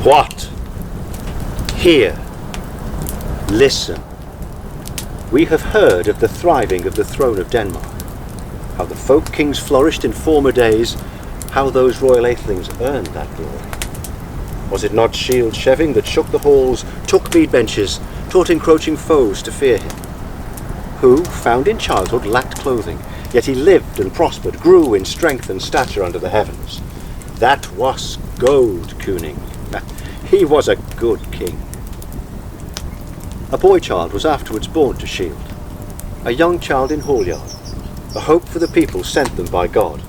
What? Hear. Listen. We have heard of the thriving of the throne of Denmark, how the folk kings flourished in former days, how those royal aethelings earned that glory. Was it not shield Sheving that shook the halls, took mead benches, taught encroaching foes to fear him? Who, found in childhood, lacked clothing, yet he lived and prospered, grew in strength and stature under the heavens. That was Gold Kuning. He was a good king. A boy child was afterwards born to Shield, a young child in Hallyard, a hope for the people sent them by God.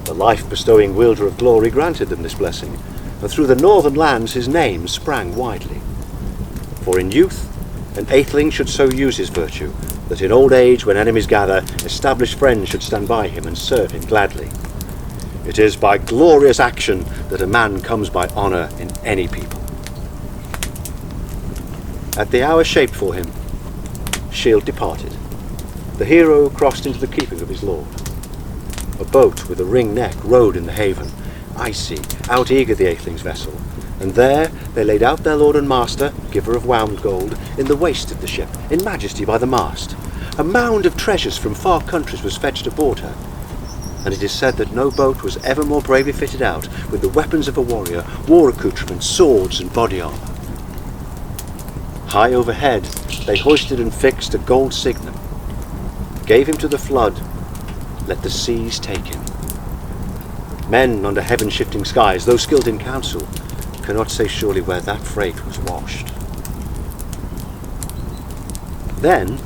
The life-bestowing wielder of glory granted them this blessing, and through the northern lands his name sprang widely. For in youth an atheling should so use his virtue, that in old age, when enemies gather, established friends should stand by him and serve him gladly. It is by glorious action that a man comes by honour in any people. At the hour shaped for him, Shield departed. The hero crossed into the keeping of his lord. A boat with a ring neck rode in the haven. Icy, out-eager the aetheling's vessel, and there they laid out their lord and master, giver of wound gold, in the waist of the ship, in majesty by the mast. A mound of treasures from far countries was fetched aboard her, and it is said that no boat was ever more bravely fitted out with the weapons of a warrior, war accoutrements, swords and body armour. High overhead they hoisted and fixed a gold signum, gave him to the flood, let the seas take him. Men under heaven-shifting skies, though skilled in counsel, cannot say surely where that freight was washed. Then,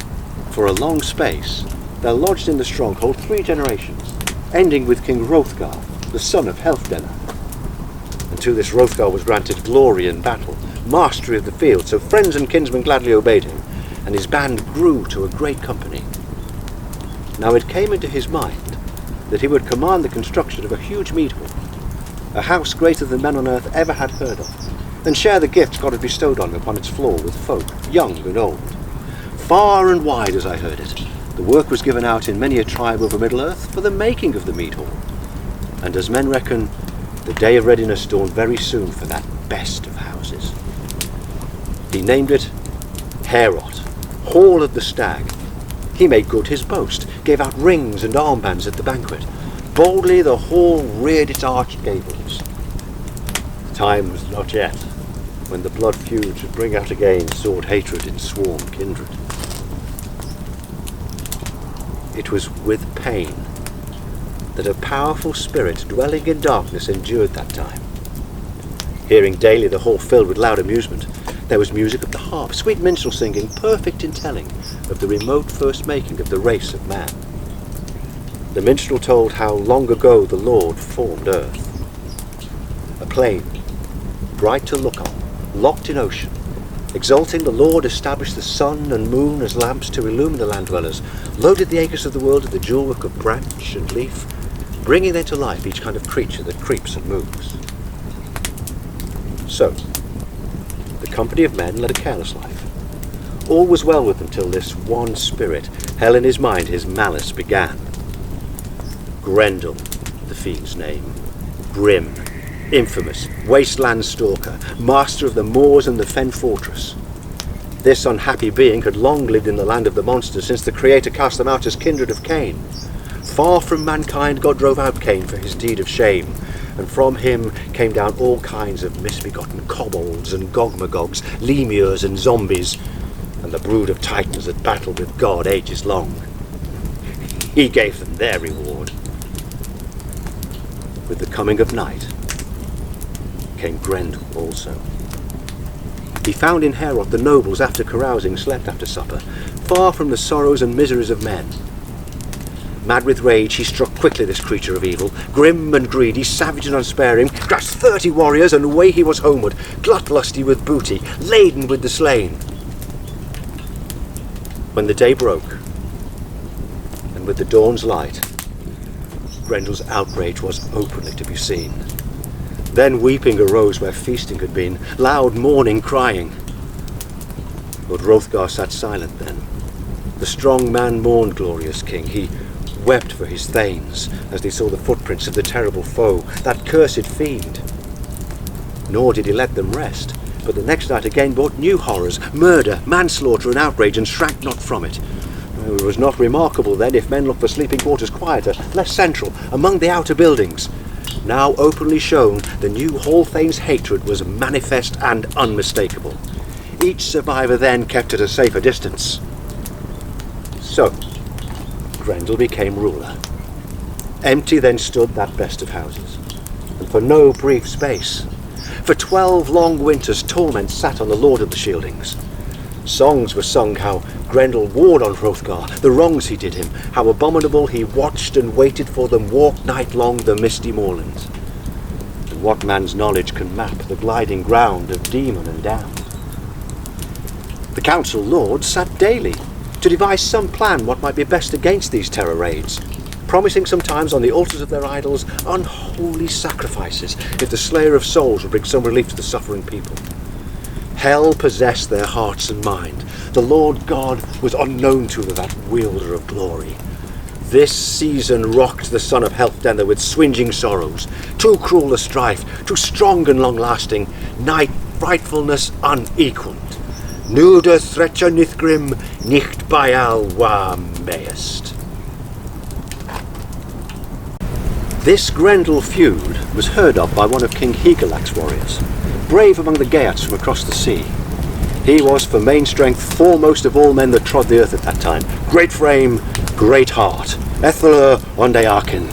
for a long space, there lodged in the stronghold 3 generations, ending with King Hrothgar, the son of Healfdene. And to this Hrothgar was granted glory in battle, mastery of the field, so friends and kinsmen gladly obeyed him, and his band grew to a great company. Now it came into his mind that he would command the construction of a huge mead hall, a house greater than men on earth ever had heard of, and share the gifts God had bestowed on him upon its floor with folk, young and old. Far and wide, as I heard it, the work was given out in many a tribe over Middle-earth for the making of the mead hall, and as men reckon, the day of readiness dawned very soon for that best of houses. He named it Heorot, Hall of the Stag. He made good his boast, gave out rings and armbands at the banquet. Boldly the hall reared its arched gables. The time was not yet when the blood feud should bring out again sword hatred in sworn kindred. It was with pain that a powerful spirit dwelling in darkness endured that time. Hearing daily the hall filled with loud amusement, there was music of the harp, sweet minstrel singing, perfect in telling of the remote first making of the race of man. The minstrel told how long ago the Lord formed earth. A plain, bright to look on, locked in ocean. Exalting the Lord established the sun and moon as lamps to illumine the land dwellers, loaded the acres of the world with the jewel work of branch and leaf, bringing there to life each kind of creature that creeps and moves. So, the company of men led a careless life. All was well with them till this one spirit held in his mind his malice began. Grendel, the fiend's name, grim, infamous, wasteland stalker, master of the moors and the fen fortress. This unhappy being had long lived in the land of the monsters since the Creator cast them out as kindred of Cain. Far from mankind God drove out Cain for his deed of shame, and from him came down all kinds of misbegotten kobolds and gogmagogs, lemures and zombies, and the brood of titans that battled with God ages long. He gave them their reward. With the coming of night came Grendel also. He found in Heorot the nobles after carousing slept after supper, far from the sorrows and miseries of men. Mad with rage, he struck quickly this creature of evil, grim and greedy, savage and unsparing, grasped 30 warriors, and away he was homeward, glut-lusty with booty, laden with the slain. When the day broke, and with the dawn's light, Grendel's outrage was openly to be seen. Then weeping arose where feasting had been, loud mourning crying. Lord Hrothgar sat silent then. The strong man mourned glorious king. He wept for his thanes as they saw the footprints of the terrible foe, that cursed fiend. Nor did he let them rest, but the next night again brought new horrors, murder, manslaughter and outrage, and shrank not from it. It was not remarkable then if men looked for sleeping quarters quieter, less central, among the outer buildings. Now openly shown, the new Hall-Thane's hatred was manifest and unmistakable. Each survivor then kept at a safer distance. So, Grendel became ruler. Empty then stood that best of houses, and for no brief space. For 12 long winters torment sat on the Lord of the Shieldings. Songs were sung how Grendel warred on Hrothgar, the wrongs he did him, how abominable he watched and waited for them, walked night long the misty moorlands. And what man's knowledge can map the gliding ground of demon and damned? The council lords sat daily to devise some plan what might be best against these terror raids, promising sometimes on the altars of their idols unholy sacrifices if the slayer of souls would bring some relief to the suffering people. Hell possessed their hearts and mind. The Lord God was unknown to them, that wielder of glory. This season rocked the son of Healfdene with swinging sorrows, too cruel a strife, too strong and long-lasting, night frightfulness unequalled. Nuda threcha nithgrim, nicht bayal wa mayest. This Grendel feud was heard of by one of King Hygelac's warriors, brave among the Geats from across the sea. He was for main strength foremost of all men that trod the earth at that time. Great frame, great heart. Ethelur Ondeakin.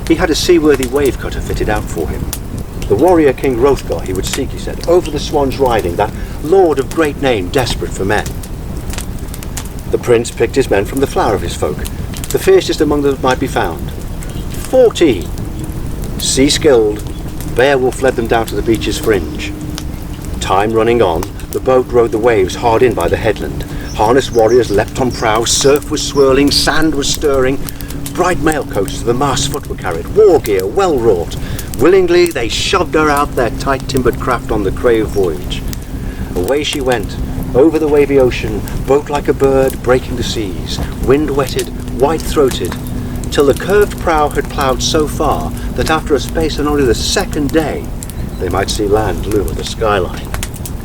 He had a seaworthy wave cutter fitted out for him. The warrior King Hrothgar he would seek, he said, over the swans riding, that lord of great name, desperate for men. The prince picked his men from the flower of his folk, the fiercest among them that might be found. 14. Sea-skilled, Beowulf led them down to the beach's fringe. Time running on, the boat rode the waves hard in by the headland. Harnessed warriors leapt on prow, surf was swirling, sand was stirring. Bright mailcoats to the mast's foot were carried, war gear well wrought. Willingly they shoved her out their tight-timbered craft on the crave voyage. Away she went, over the wavy ocean, boat like a bird breaking the seas, wind-wetted, white-throated, till the curved prow had ploughed so far that after a space on only the second day they might see land loom at the skyline.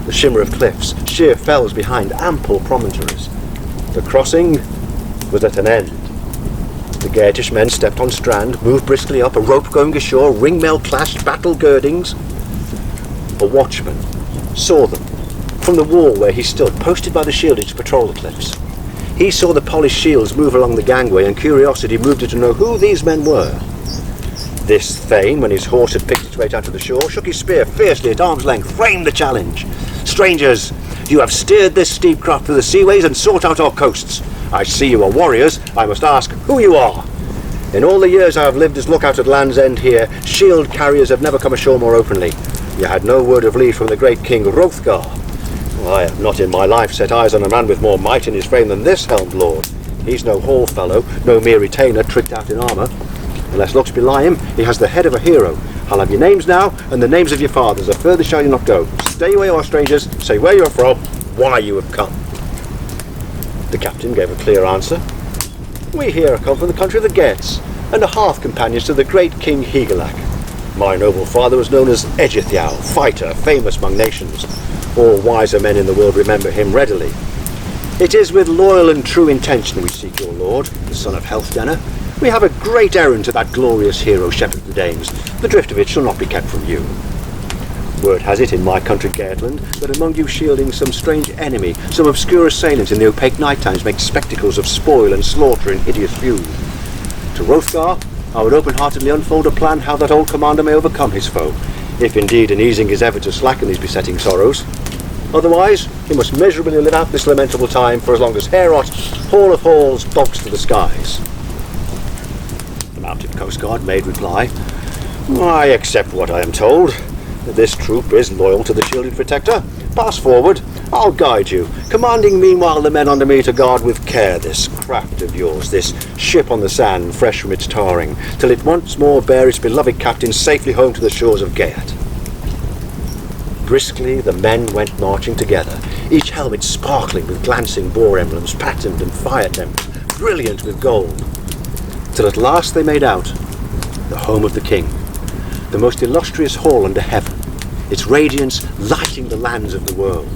The shimmer of cliffs, sheer fells behind, ample promontories. The crossing was at an end. The Geatish men stepped on strand, moved briskly up, a rope going ashore, ringmail clashed, battle girdings. A watchman saw them from the wall where he stood, posted by the shielding to patrol the cliffs. He saw the polished shields move along the gangway, and curiosity moved him to know who these men were. This Thane, when his horse had picked its way down to the shore, shook his spear fiercely at arm's length, framed the challenge. Strangers, you have steered this steep craft through the seaways and sought out our coasts. I see you are warriors. I must ask who you are. In all the years I have lived as lookout at Land's End here, shield carriers have never come ashore more openly. You had no word of leave from the great King Hrothgar. I have not in my life set eyes on a man with more might in his frame than this helmed lord. He's no hall fellow, no mere retainer tricked out in armour. Unless looks belie him, he has the head of a hero. I'll have your names now, and the names of your fathers. A further shall you not go. Stay where you are, strangers. Say where you are from, why you have come. The captain gave a clear answer. We here come from the country of the Geats, and are hearth companions to the great King Hygelac. My noble father was known as Ejithyaw, fighter, famous among nations. All wiser men in the world remember him readily. It is with loyal and true intention we seek your lord, the son of Healfdene. We have a great errand to that glorious hero, Shepherd of the Danes. The drift of it shall not be kept from you. Word has it in my country, Gaetland, that among you shielding some strange enemy, some obscure assailant in the opaque night times make spectacles of spoil and slaughter in hideous view. To Hrothgar, I would open-heartedly unfold a plan how that old commander may overcome his foe, if indeed in easing his effort to slacken these besetting sorrows. Otherwise, he must miserably live out this lamentable time for as long as Heorot, Hall of Halls, bulks to the skies. The mounted coastguard made reply, I accept what I am told. This troop is loyal to the shielded protector. Pass forward, I'll guide you, commanding meanwhile the men under me to guard with care this craft of yours, this ship on the sand fresh from its tarring, till it once more bear its beloved captain safely home to the shores of Geat. Briskly the men went marching together, each helmet sparkling with glancing boar emblems, patterned and fire temped, brilliant with gold, till at last they made out the home of the king, the most illustrious hall under heaven, its radiance lighting the lands of the world.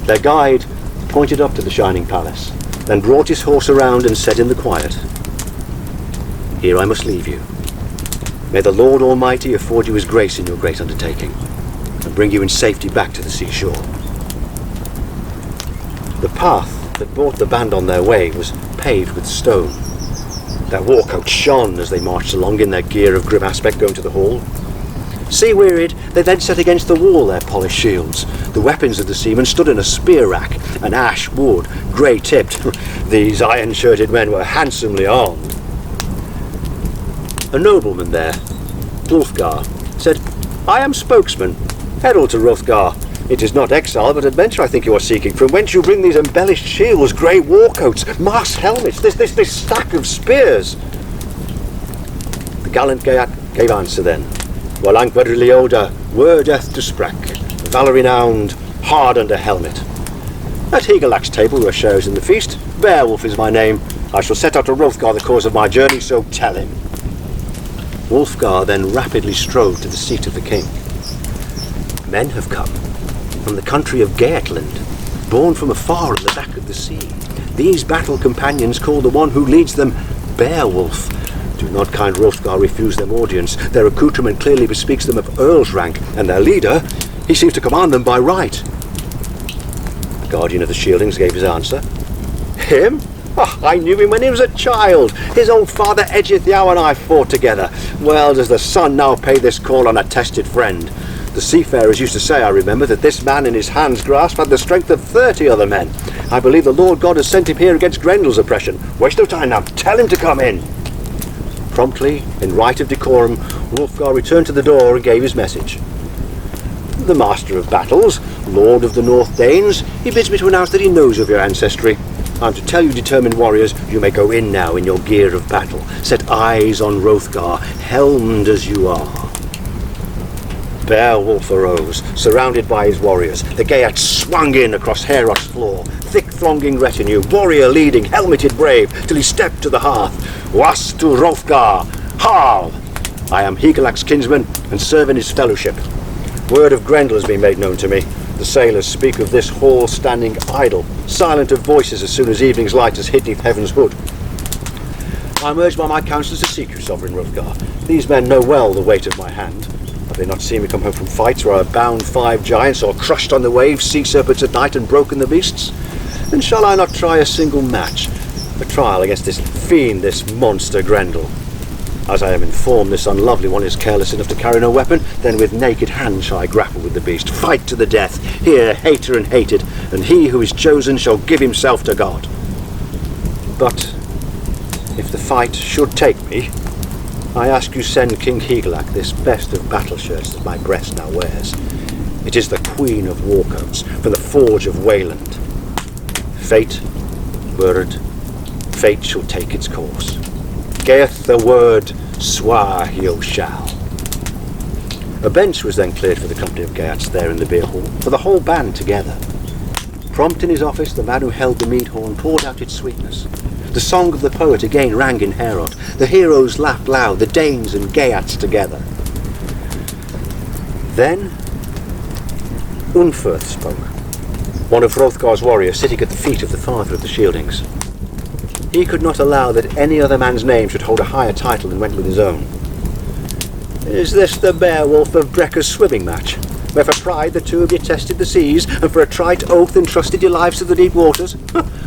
Their guide pointed up to the shining palace, then brought his horse around and said in the quiet, "Here I must leave you. May the Lord Almighty afford you his grace in your great undertaking, and bring you in safety back to the seashore." The path that brought the band on their way was paved with stone. Their war-coats shone as they marched along in their gear of grim aspect going to the hall. Sea-wearied, they then set against the wall their polished shields. The weapons of the seamen stood in a spear rack, an ash wood, grey-tipped. These iron-shirted men were handsomely armed. A nobleman there, Wulfgar, said, "I am spokesman, herald to Hrothgar. It is not exile, but adventure I think you are seeking, from whence you bring these embellished shields, grey war-coats, masked helmets, this stack of spears." The gallant Geat gave answer then, "Walankwad Leoda, word eth to sprek, valour renowned, hard under helmet. At Higelax's table were shares in the feast, Beowulf is my name. I shall set out to Hrothgar the cause of my journey, so tell him." Wulfgar then rapidly strode to the seat of the king. "Men have come from the country of Geatland, born from afar at the back of the sea. These battle companions call the one who leads them Beowulf. Do not kind Hrothgar refuse them audience. Their accoutrement clearly bespeaks them of earl's rank, and their leader, he seems to command them by right." The guardian of the shieldings gave his answer. "Him? Oh, I knew him when he was a child. His old father Ejithyaw and I fought together. Well does the son now pay this call on a tested friend. The seafarers used to say, I remember, that this man in his hand's grasp had the strength of 30 other men. I believe the Lord God has sent him here against Grendel's oppression. Waste no time now. Tell him to come in." Promptly, in right of decorum, Wulfgar returned to the door and gave his message. "The master of battles, lord of the North Danes, he bids me to announce that he knows of your ancestry. I'm to tell you, determined warriors, you may go in now in your gear of battle. Set eyes on Hrothgar, helmed as you are." Beowulf arose, surrounded by his warriors. The Geats swung in across Heorot's floor, thick thronging retinue, warrior leading, helmeted brave, till he stepped to the hearth. "Was to Hrothgar, Harl! I am Higelax's kinsman, and serve in his fellowship. Word of Grendel has been made known to me. The sailors speak of this hall standing idle, silent of voices as soon as evening's light has hid neath heaven's hood. I am urged by my counsellors to seek you, sovereign Hrothgar. These men know well the weight of my hand. Have they not seen me come home from fights where I have bound 5 giants, or crushed on the waves sea serpents at night and broken the beasts? And shall I not try a single match, a trial against this fiend, this monster Grendel? As I am informed, this unlovely one is careless enough to carry no weapon, then with naked hand shall I grapple with the beast, fight to the death, here hater and hated, and he who is chosen shall give himself to God. But if the fight should take me, I ask you send King Higelac this best of battle shirts that my breast now wears. It is the queen of warcoats, from the forge of Wayland. Fate, word, fate shall take its course. Gaeth the word, swar yo shall." A bench was then cleared for the company of Geats there in the beer hall, for the whole band together. Prompt in his office, the man who held the mead horn poured out its sweetness. The song of the poet again rang in Heorot. The heroes laughed loud, the Danes and Geats together. Then Unferth spoke, one of Hrothgar's warriors sitting at the feet of the father of the Shieldings. He could not allow that any other man's name should hold a higher title than went with his own. "Is this the Beowulf of Brecca's swimming match, where for pride the two of you tested the seas, and for a trite oath entrusted your lives to the deep waters?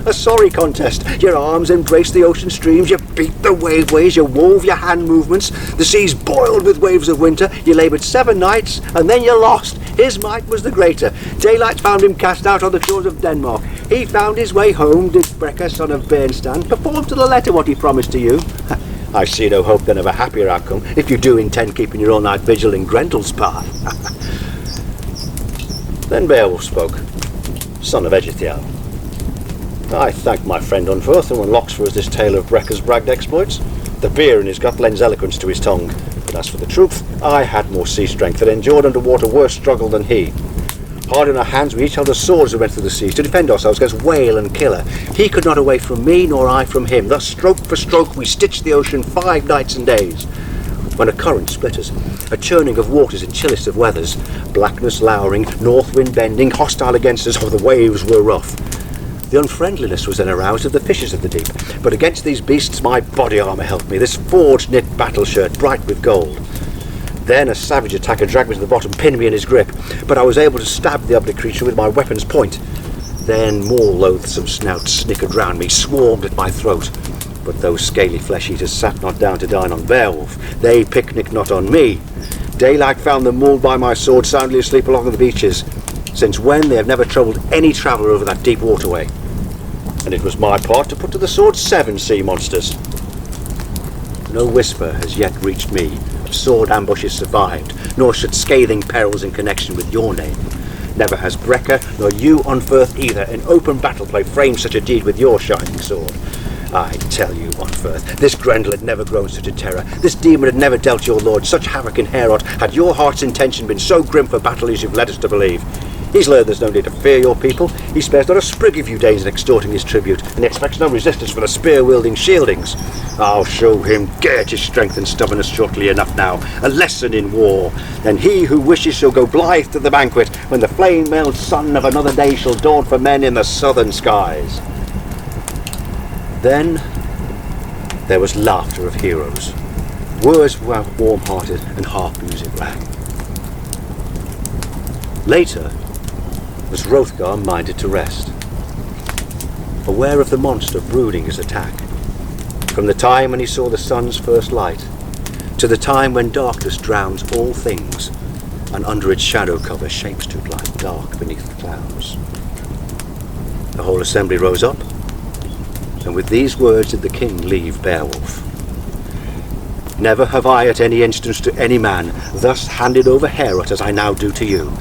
A sorry contest. Your arms embraced the ocean streams, you beat the waveways, you wove your hand movements, the seas boiled with waves of winter, you laboured 7 nights, and then you lost. His might was the greater. Daylight found him cast out on the shores of Denmark. He found his way home, did Brecca, son of Bernstan, performed to the letter what he promised to you. I see no hope then of a happier outcome, if you do intend keeping your all-night vigil in Grendel's path." Then Beowulf spoke, son of Ejithyaw. "I thank my friend Unferth, who unlocks for us this tale of Brecca's bragged exploits. The beer in his gut lends eloquence to his tongue, but as for the truth, I had more sea strength and endured underwater worse struggle than he. Hard in our hands we each held a sword as we went through the seas to defend ourselves against whale and killer. He could not away from me, nor I from him. Thus, stroke for stroke, we stitched the ocean 5 nights and days. when a current split us, a churning of waters in chillest of weathers, blackness lowering, north wind bending, hostile against us, oh, the waves were rough. The unfriendliness was then aroused of the fishes of the deep, but against these beasts my body armour helped me, this forged knit battle shirt bright with gold. Then a savage attacker dragged me to the bottom, pinned me in his grip, but I was able to stab the ugly creature with my weapon's point. Then more loathsome snouts snickered round me, swarmed at my throat. But those scaly flesh-eaters sat not down to dine on Beowulf. They picnicked not on me. Daylight found them mauled by my sword, soundly asleep along the beaches. Since when they have never troubled any traveller over that deep waterway. And it was my part to put to the sword 7 sea monsters. No whisper has yet reached me of sword ambushes survived, nor should scathing perils in connection with your name. Never has Brecker, nor you on Firth either, in open battle play framed such a deed with your shining sword. I tell you, on Firth, this Grendel had never grown such a terror, this demon had never dealt your lord such havoc in Heorot, had your heart's intention been so grim for battle as you've led us to believe. He's learned there's no need to fear your people. He spares not a sprig of you Danes in extorting his tribute, and expects no resistance from the spear-wielding shieldings. I'll show him gauge his strength and stubbornness shortly enough now, a lesson in war. Then he who wishes shall go blithe to the banquet, when the flame-mailed sun of another day shall dawn for men in the southern skies. Then there was laughter of heroes. Words were warm-hearted, and harp music rang. Later, was Hrothgar minded to rest, aware of the monster brooding his attack, from the time when he saw the sun's first light, to the time when darkness drowns all things, and under its shadow cover shapes stood lie dark beneath the clouds. The whole assembly rose up, and with these words did the king leave Beowulf. Never have I at any instance to any man thus handed over Heorot as I now do to you.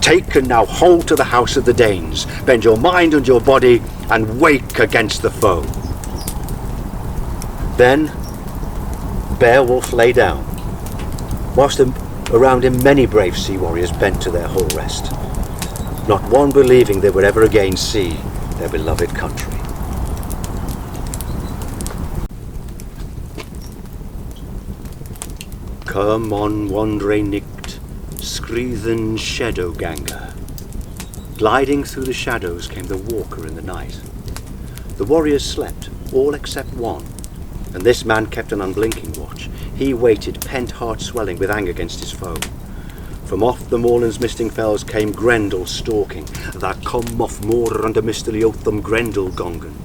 Take and now hold to the house of the Danes, bend your mind and your body, and wake against the foe. Then Beowulf lay down, whilst around him many brave sea warriors bent to their whole rest, not one believing they would ever again see their beloved country. Come on, wandering night, Screathen shadow ganger. Gliding through the shadows came the walker in the night. The warriors slept, all except one, and this man kept an unblinking watch. He waited, pent heart swelling with anger against his foe. From off the moorlands misting fells came Grendel stalking, that come off moor under mistily oathum Grendel gongen.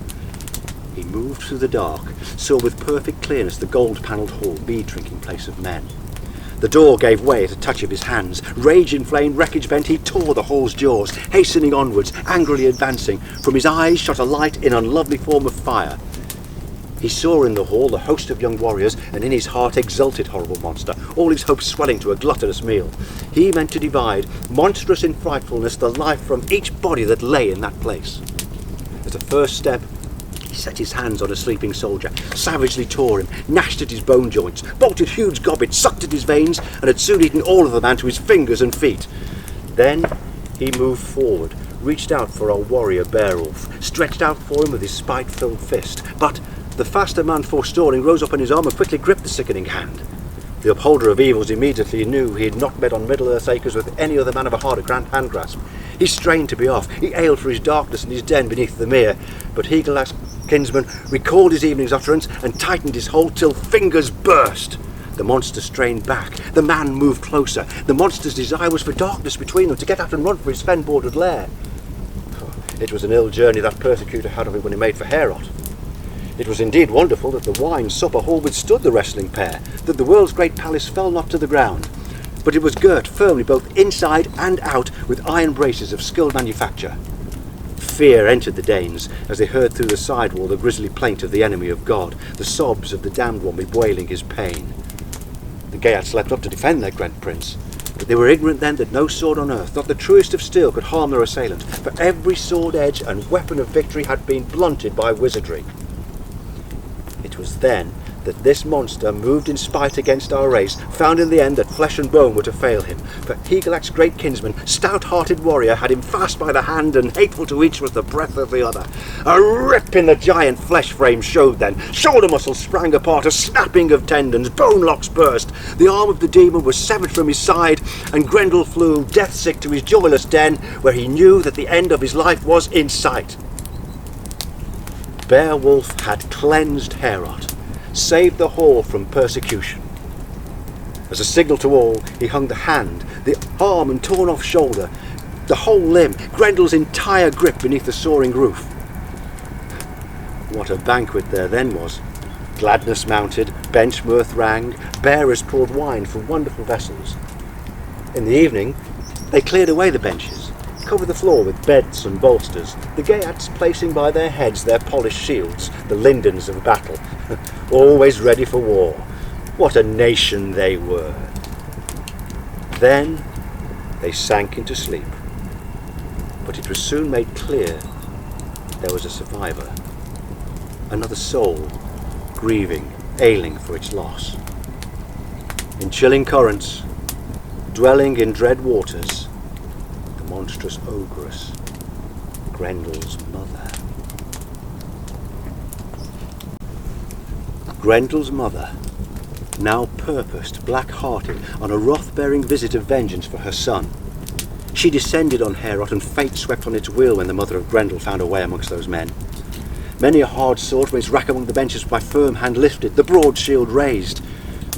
He moved through the dark, saw with perfect clearness the gold-panelled hall, mead drinking place of men. The door gave way at a touch of his hands. Rage inflamed, wreckage bent, he tore the hall's jaws, hastening onwards, angrily advancing. From his eyes shot a light in unlovely form of fire. He saw in the hall the host of young warriors, and in his heart exulted horrible monster, all his hopes swelling to a gluttonous meal. He meant to divide, monstrous in frightfulness, the life from each body that lay in that place. As a first step, he set his hands on a sleeping soldier, savagely tore him, gnashed at his bone joints, bolted huge gobbets, sucked at his veins, and had soon eaten all of the man to his fingers and feet. Then he moved forward, reached out for our warrior Beowulf, stretched out for him with his spite-filled fist. But the faster man forestalling rose up on his arm and quickly gripped the sickening hand. The upholder of evils immediately knew he had not met on Middle-earth's acres with any other man of a harder hand grasp. He strained to be off. He ailed for his darkness and his den beneath the mere. But Hygela's kinsman recalled his evening's utterance and tightened his hold till fingers burst. The monster strained back. The man moved closer. The monster's desire was for darkness between them, to get out and run for his fen-bordered lair. It was an ill journey that persecutor had of it when he made for Heorot. It was indeed wonderful that the wine supper hall withstood the wrestling pair, that the world's great palace fell not to the ground. But it was girt firmly both inside and out with iron braces of skilled manufacture. Fear entered the Danes as they heard through the side wall the grisly plaint of the enemy of God, the sobs of the damned one bewailing his pain. The Geats leapt up to defend their grand prince, but they were ignorant then that no sword on earth, not the truest of steel, could harm their assailant, for every sword edge and weapon of victory had been blunted by wizardry. It was then that this monster, moved in spite against our race, found in the end that flesh and bone were to fail him. For Hygelac, great kinsman, stout-hearted warrior, had him fast by the hand, and hateful to each was the breath of the other. A rip in the giant flesh frame showed then. Shoulder muscles sprang apart, a snapping of tendons, bone locks burst. The arm of the demon was severed from his side, and Grendel flew, death-sick, to his joyless den, where he knew that the end of his life was in sight. Beowulf had cleansed Heorot, saved the hall from persecution. As a signal to all, he hung the hand, the arm and torn off shoulder, the whole limb, Grendel's entire grip beneath the soaring roof. What a banquet there then was. Gladness mounted, bench mirth rang, bearers poured wine from wonderful vessels. In the evening, they cleared away the benches, covered the floor with beds and bolsters, the Geats placing by their heads their polished shields, the lindens of battle, always ready for war. What a nation they were! Then they sank into sleep, but it was soon made clear there was a survivor, another soul, grieving, ailing for its loss. In chilling currents, dwelling in dread waters, the monstrous ogress, Grendel's mother. Grendel's mother, now purposed, black-hearted, on a wrath-bearing visit of vengeance for her son. She descended on Heorot, and fate swept on its wheel when the mother of Grendel found her way amongst those men. Many a hard sword went its rack among the benches by firm hand lifted, the broad shield raised.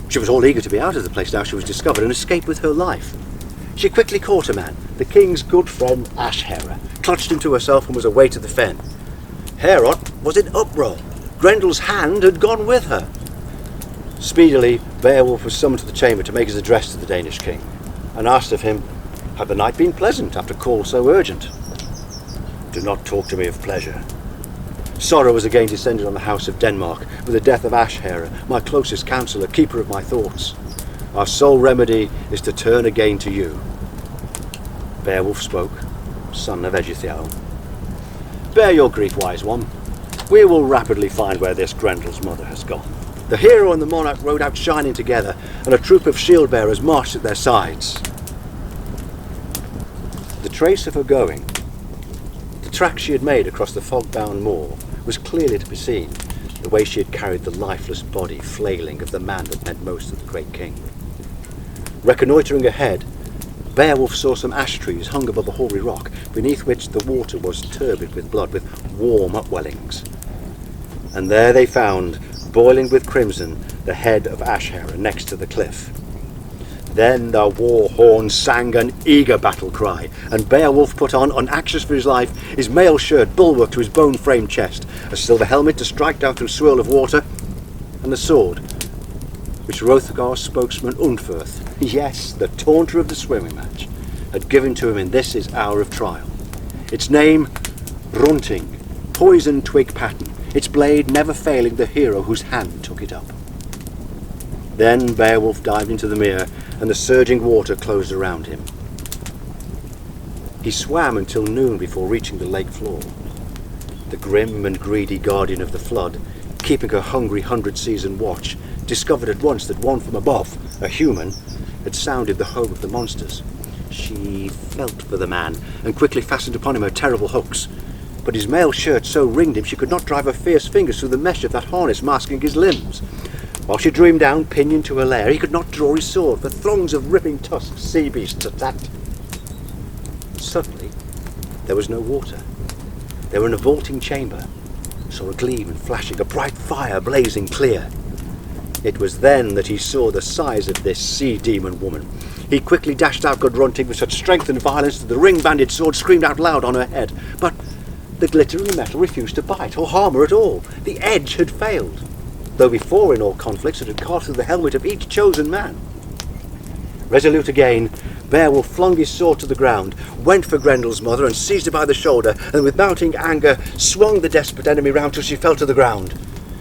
She was all eager to be out of the place now she was discovered, and escape with her life. She quickly caught a man, the king's good friend Ashera, clutched him to herself, and was away to the fen. Heorot was in uproar. Grendel's hand had gone with her. Speedily, Beowulf was summoned to the chamber to make his address to the Danish king, and asked of him, had the night been pleasant after call so urgent? Do not talk to me of pleasure. Sorrow has again descended on the house of Denmark, with the death of Ashera, my closest counsellor, keeper of my thoughts. Our sole remedy is to turn again to you. Beowulf spoke, son of Ejithiel. Bear your grief, wise one. We will rapidly find where this Grendel's mother has gone. The hero and the monarch rode out shining together, and a troop of shield-bearers marched at their sides. The trace of her going, the track she had made across the fog-bound moor, was clearly to be seen, the way she had carried the lifeless body flailing of the man that meant most to the great king. Reconnoitring ahead, Beowulf saw some ash trees hung above a hoary rock, beneath which the water was turbid with blood, with warm upwellings. And there they found, boiling with crimson, the head of Ashera next to the cliff. Then the war horn sang an eager battle cry, and Beowulf put on, anxious for his life, his mail shirt bulwark to his bone-framed chest, a silver helmet to strike down through swirl of water, and the sword, which Hrothgar's spokesman Unferth, yes, the taunter of the swimming match, had given to him in this his hour of trial. Its name, Brunting, poison twig pattern, its blade never failing the hero whose hand took it up. Then Beowulf dived into the mere, and the surging water closed around him. He swam until noon before reaching the lake floor. The grim and greedy guardian of the flood, keeping her hungry 100-season watch, discovered at once that one from above, a human, had sounded the home of the monsters. She felt for the man, and quickly fastened upon him her terrible hooks. But his mail shirt so ringed him she could not drive her fierce fingers through the mesh of that harness masking his limbs. While she drew him down, pinioned to her lair, he could not draw his sword, for throngs of ripping tusked sea beasts attacked. Suddenly, there was no water. They were in a vaulting chamber, saw a gleam and flashing, a bright fire blazing clear. It was then that he saw the size of this sea-demon woman. He quickly dashed out Gudrunting with such strength and violence that the ring-banded sword screamed out loud on her head. But the glittering metal refused to bite or harm her at all. The edge had failed, though before in all conflicts it had carved through the helmet of each chosen man. Resolute again, Beowulf flung his sword to the ground, went for Grendel's mother and seized her by the shoulder, and with mounting anger swung the desperate enemy round till she fell to the ground.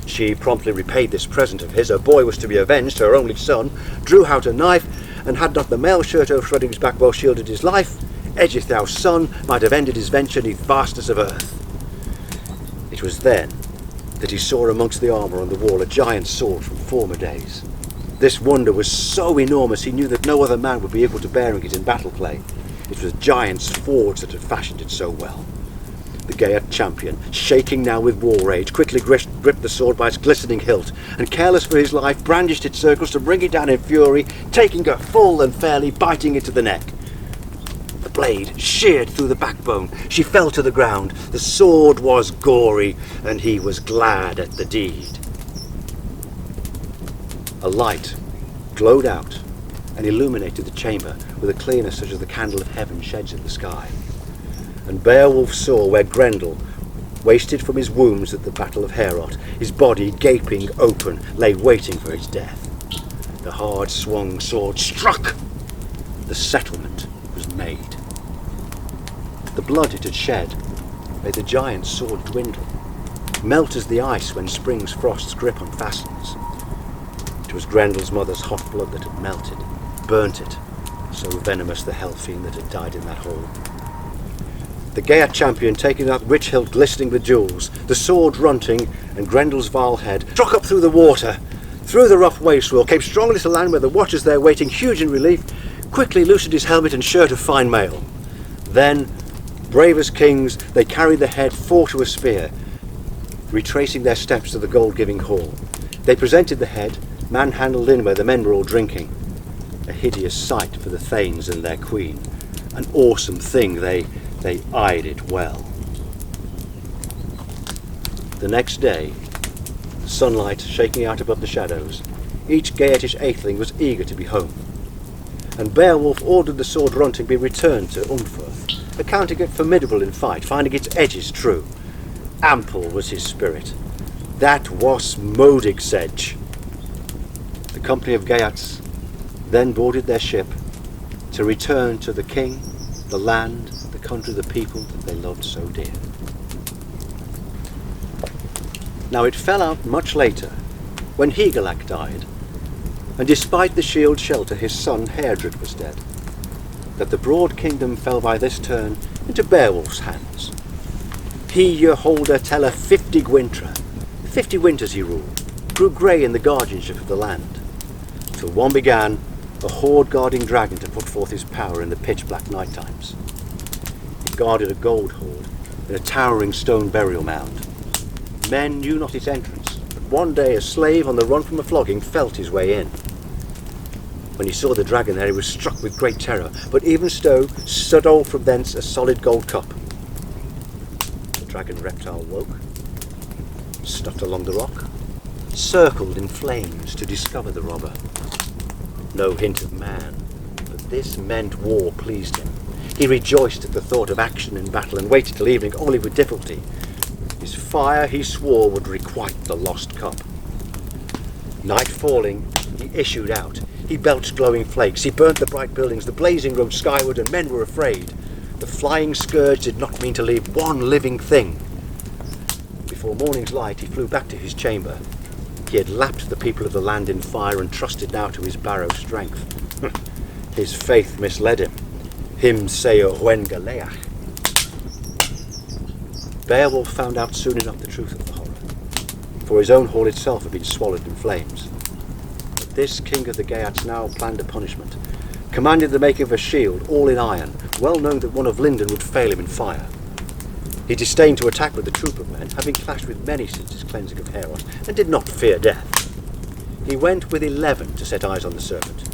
She promptly repaid this present of his. Her boy was to be avenged, her only son, drew out a knife, and had not the mail shirt overshredding his back well shielded his life, Ejithiel's son might have ended his venture neath vastness of earth. It was then that he saw amongst the armour on the wall a giant sword from former days. This wonder was so enormous he knew that no other man would be equal to bearing it in battle play. It was giant's forge that had fashioned it so well. The Geat champion, shaking now with war rage, quickly gripped the sword by its glistening hilt, and careless for his life, brandished its circles to bring it down in fury, taking her full and fairly, biting it to the neck. The blade sheared through the backbone. She fell to the ground. The sword was gory, and he was glad at the deed. A light glowed out and illuminated the chamber with a clearness such as the candle of heaven sheds in the sky. And Beowulf saw where Grendel, wasted from his wounds at the Battle of Heorot, his body gaping open, lay waiting for his death. The hard-swung sword struck. The settlement was made. The blood it had shed made the giant's sword dwindle, melt as the ice when spring's frost's grip unfastens. It was Grendel's mother's hot blood that had melted, burnt it, so venomous the hell fiend that had died in that hole. The Geat champion, taking that rich hilt glistening with jewels, the sword runting, and Grendel's vile head, struck up through the water, through the rough wave swirl, came strongly to land where the watchers there waiting, huge in relief, quickly loosened his helmet and shirt of fine mail. Then, brave as kings, they carried the head fore to a spear, retracing their steps to the gold-giving hall. They presented the head, manhandled in where the men were all drinking. A hideous sight for the thanes and their queen. An awesome thing, they eyed it well. The next day, sunlight shaking out above the shadows, each Geatish atheling was eager to be home. And Beowulf ordered the sword Runting be returned to Umfirth, accounting it formidable in fight, finding its edges true. Ample was his spirit. That was Modig's edge. The company of Geats then boarded their ship to return to the king, the land, the country, the people that they loved so dear. Now it fell out much later, when Hygelac died, and despite the shield shelter his son Heardred was dead, that the broad kingdom fell by this turn into Beowulf's hands. He Yeholder Teller 50 Gwintra, 50 winters he ruled, grew grey in the guardianship of the land, till one began, a horde-guarding dragon to put forth his power in the pitch-black night times. It guarded a gold hoard in a towering stone burial mound. Men knew not its entrance, but one day a slave on the run from a flogging felt his way in. When he saw the dragon there, he was struck with great terror, but even so stole from thence a solid gold cup. The dragon reptile woke, snuffed along the rock, circled in flames to discover the robber. No hint of man, but this meant war pleased him. He rejoiced at the thought of action in battle and waited till evening only with difficulty. His fire, he swore, would requite the lost cup. Night falling, he issued out. He belched glowing flakes. He burnt the bright buildings. The blazing rode skyward, and men were afraid. The flying scourge did not mean to leave one living thing. Before morning's light, he flew back to his chamber. He had lapped the people of the land in fire and trusted now to his barrow strength. His faith misled him. Him sayo hwen galeach. Beowulf found out soon enough the truth of the horror, for his own hall itself had been swallowed in flames. But this king of the Geats now planned a punishment, commanded the making of a shield, all in iron, well knowing that one of linden would fail him in fire. He disdained to attack with a troop of men, having clashed with many since his cleansing of Heorot, and did not fear death. He went with 11 to set eyes on the serpent.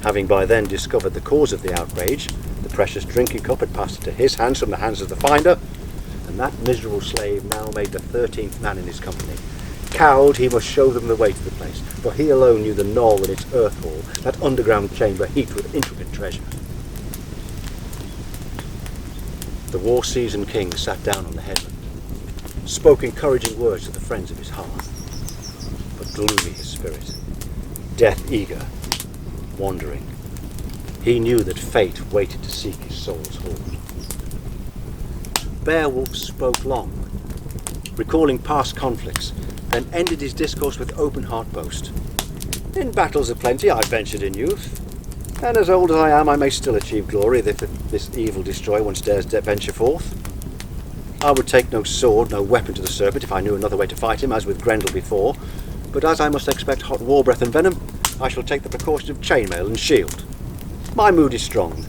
Having by then discovered the cause of the outrage, the precious drinking cup had passed into his hands from the hands of the finder, and that miserable slave now made the 13th man in his company. Cowed, he must show them the way to the place, for he alone knew the knoll and its earth hall, that underground chamber heaped with intricate treasure. The war-seasoned king sat down on the headland, spoke encouraging words to the friends of his hearth, but gloomy his spirit, death-eager, wandering. He knew that fate waited to seek his soul's hoard. Beowulf spoke long, recalling past conflicts, then ended his discourse with open heart boast. In battles aplenty I ventured in youth, and as old as I am I may still achieve glory if this evil destroyer once dares venture forth. I would take no sword, no weapon to the serpent if I knew another way to fight him, as with Grendel before. But as I must expect hot war breath and venom, I shall take the precaution of chainmail and shield. My mood is strong.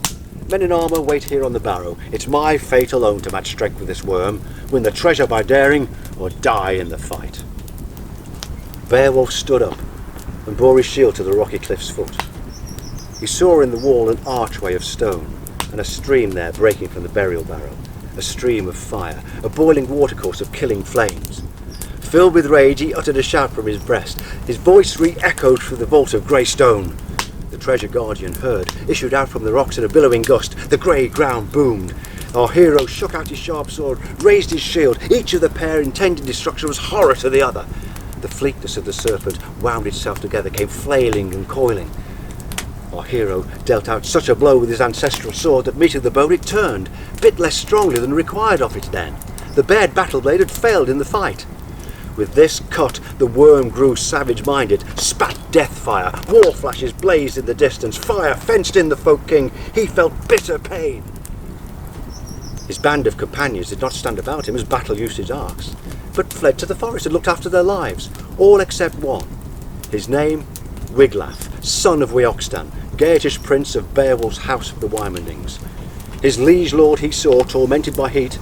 Men in armour wait here on the barrow. It's my fate alone to match strength with this worm, win the treasure by daring, or die in the fight. Beowulf stood up and bore his shield to the rocky cliff's foot. He saw in the wall an archway of stone, and a stream there breaking from the burial barrow, a stream of fire, a boiling watercourse of killing flames. Filled with rage, he uttered a shout from his breast. His voice re-echoed through the vault of grey stone. The treasure guardian heard, issued out from the rocks in a billowing gust. The grey ground boomed. Our hero shook out his sharp sword, raised his shield. Each of the pair intending destruction was horror to the other. The fleetness of the serpent wound itself together, came flailing and coiling. Our hero dealt out such a blow with his ancestral sword that, meeting the bone, it turned, bit less strongly than required of it then. The bared battle blade had failed in the fight. With this cut, the worm grew savage-minded, spat death fire, war flashes blazed in the distance, fire fenced in the folk king. He felt bitter pain. His band of companions did not stand about him as battle usage asks, but fled to the forest and looked after their lives, all except one. His name, Wiglaf, son of Weoxstan, Geatish prince of Beowulf's house of the Wymondings. His liege lord he saw, tormented by heat,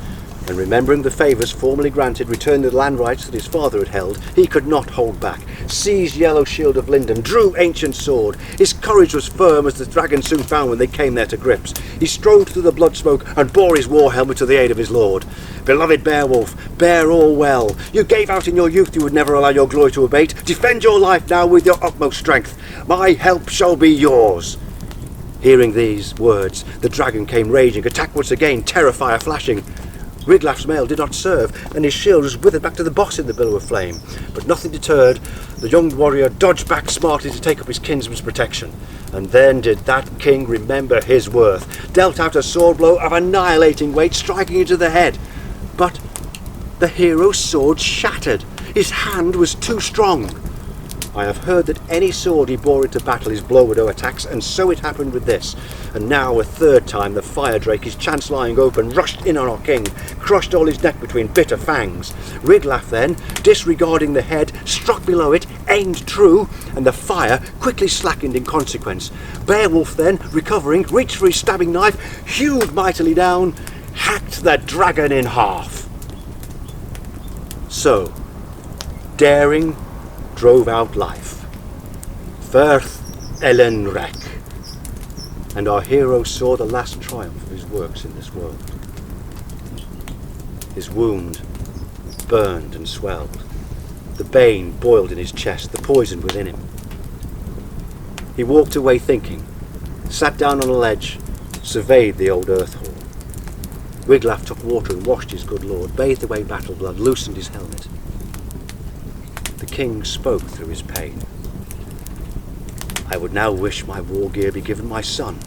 and remembering the favours formerly granted, returned the land rights that his father had held. He could not hold back, seized yellow shield of linden, drew ancient sword. His courage was firm, as the dragon soon found when they came there to grips. He strode through the blood smoke and bore his war helmet to the aid of his lord. Beloved Beowulf, bear all well. You gave out in your youth you would never allow your glory to abate. Defend your life now with your utmost strength. My help shall be yours. Hearing these words, the dragon came raging, attacked once again, terror fire flashing. Wiglaf's mail did not serve, and his shield was withered back to the boss in the billow of flame. But nothing deterred, the young warrior dodged back smartly to take up his kinsman's protection. And then did that king remember his worth, dealt out a sword blow of annihilating weight, striking into the head. But the hero's sword shattered. His hand was too strong. I have heard that any sword he bore into battle his blow would overtax, and so it happened with this. And now a third time the fire drake, his chance lying open, rushed in on our king, crushed all his neck between bitter fangs. Wiglaf then, disregarding the head, struck below it, aimed true, and the fire quickly slackened in consequence. Beowulf then, recovering, reached for his stabbing knife, hewed mightily down, hacked the dragon in half. So, daring drove out life. Firth Ellen Wreck. And our hero saw the last triumph of his works in this world. His wound burned and swelled. The bane boiled in his chest, the poison within him. He walked away thinking, sat down on a ledge, surveyed the old earth hall. Wiglaf took water and washed his good lord, bathed away battle blood, loosened his helmet. The king spoke through his pain. I would now wish my war gear be given my son,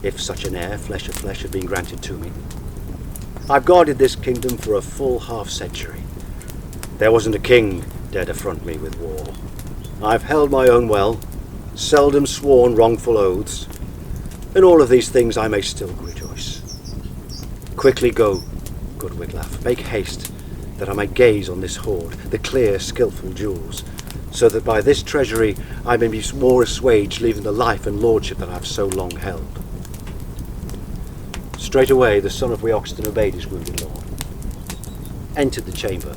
if such an heir, flesh of flesh, had been granted to me. I've guarded this kingdom for a full half-century. There wasn't a king dared affront me with war. I've held my own well, seldom sworn wrongful oaths. In all of these things I may still rejoice. Quickly go, good Wiglaf, make haste, that I may gaze on this hoard, the clear, skilful jewels, so that by this treasury I may be more assuaged, leaving the life and lordship that I have so long held. Straightway the son of Weoxstan obeyed his wounded lord, entered the chamber,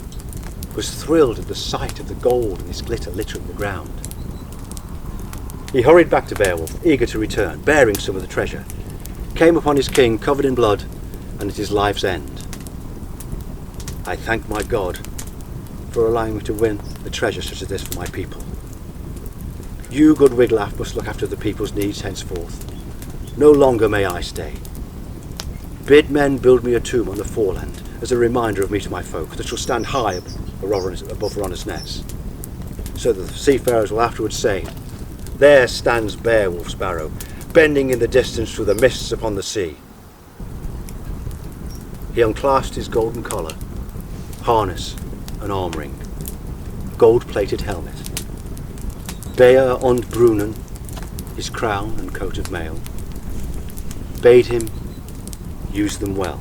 was thrilled at the sight of the gold and its glitter littering the ground. He hurried back to Beowulf, eager to return, bearing some of the treasure, came upon his king covered in blood and at his life's end. I thank my God for allowing me to win a treasure such as this for my people. You, good Wiglaf, must look after the people's needs henceforth. No longer may I stay. Bid men build me a tomb on the foreland as a reminder of me to my folk, that shall stand high above Rona's Ness, so that the seafarers will afterwards say, there stands Beowulf's barrow, bending in the distance through the mists upon the sea. He unclasped his golden collar, harness and arm ring, gold-plated helmet, Bear und Brunnen, his crown and coat of mail, bade him use them well.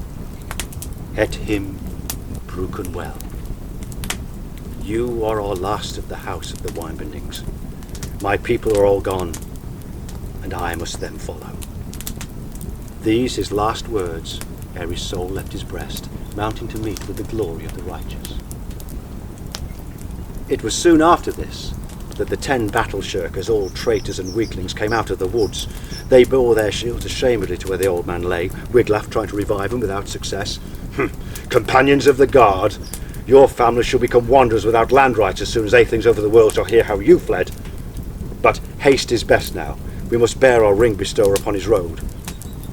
et him broken well. You are our last of the house of the Wynebindings. My people are all gone, and I must them follow. These his last words ere his soul left his breast, mounting to meet with the glory of the righteous. It was soon after this that the 10 battle shirkers, all traitors and weaklings, came out of the woods. They bore their shields ashamedly to where the old man lay, Wiglaf trying to revive him without success. Companions of the guard, your family shall become wanderers without land rights as soon as Aethelings over the world shall hear how you fled. But haste is best now. We must bear our ring bestower upon his road.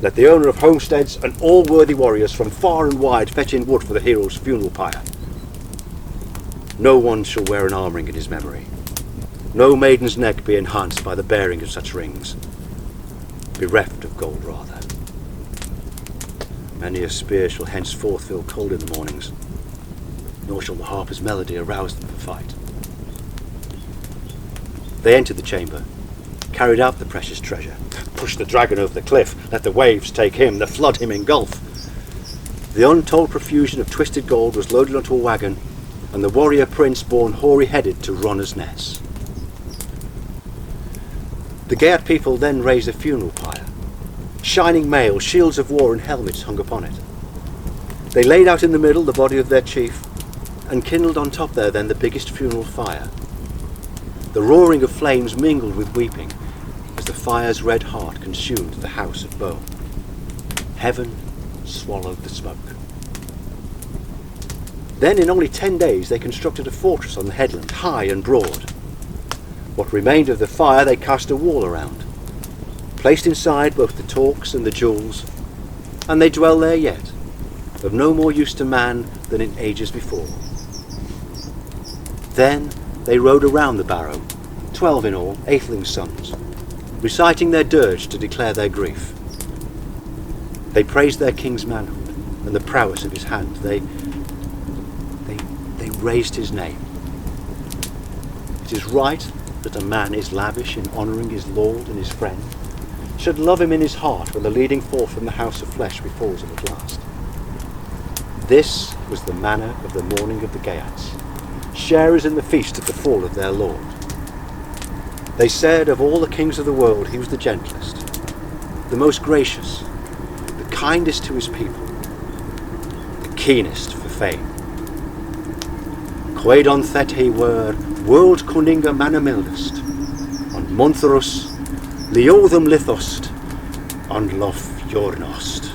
Let the owner of homesteads and all worthy warriors from far and wide fetch in wood for the hero's funeral pyre. No one shall wear an arm ring in his memory. No maiden's neck be enhanced by the bearing of such rings, bereft of gold rather. Many a spear shall henceforth feel cold in the mornings, nor shall the harper's melody arouse them for fight. They entered the chamber, carried out the precious treasure, pushed the dragon over the cliff, let the waves take him, the flood him engulf. The untold profusion of twisted gold was loaded onto a wagon, and the warrior prince borne hoary-headed to Ronna's Ness. The Geat people then raised a funeral pyre. Shining mail, shields of war and helmets hung upon it. They laid out in the middle the body of their chief, and kindled on top there then the biggest funeral fire. The roaring of flames mingled with weeping, as the fire's red heart consumed the house of bone. Heaven swallowed the smoke. Then in only 10 days they constructed a fortress on the headland, high and broad. What remained of the fire they cast a wall around, placed inside both the talks and the jewels, and they dwell there yet, of no more use to man than in ages before. Then they rode around the barrow, 12 in all, Aetheling's sons, reciting their dirge to declare their grief. They praised their king's manhood and the prowess of his hand. They raised his name. It is right that a man is lavish in honouring his lord and his friend, should love him in his heart when the leading forth from the house of flesh befalls him at last. This was the manner of the mourning of the Geats, sharers in the feast at the fall of their lord. They said of all the kings of the world he was the gentlest, the most gracious, the kindest to his people, the keenest for fame. Quaid on thet he were, world cunninga manna mildest, on Monthrus, Leotham lithost, on Lof Jornost.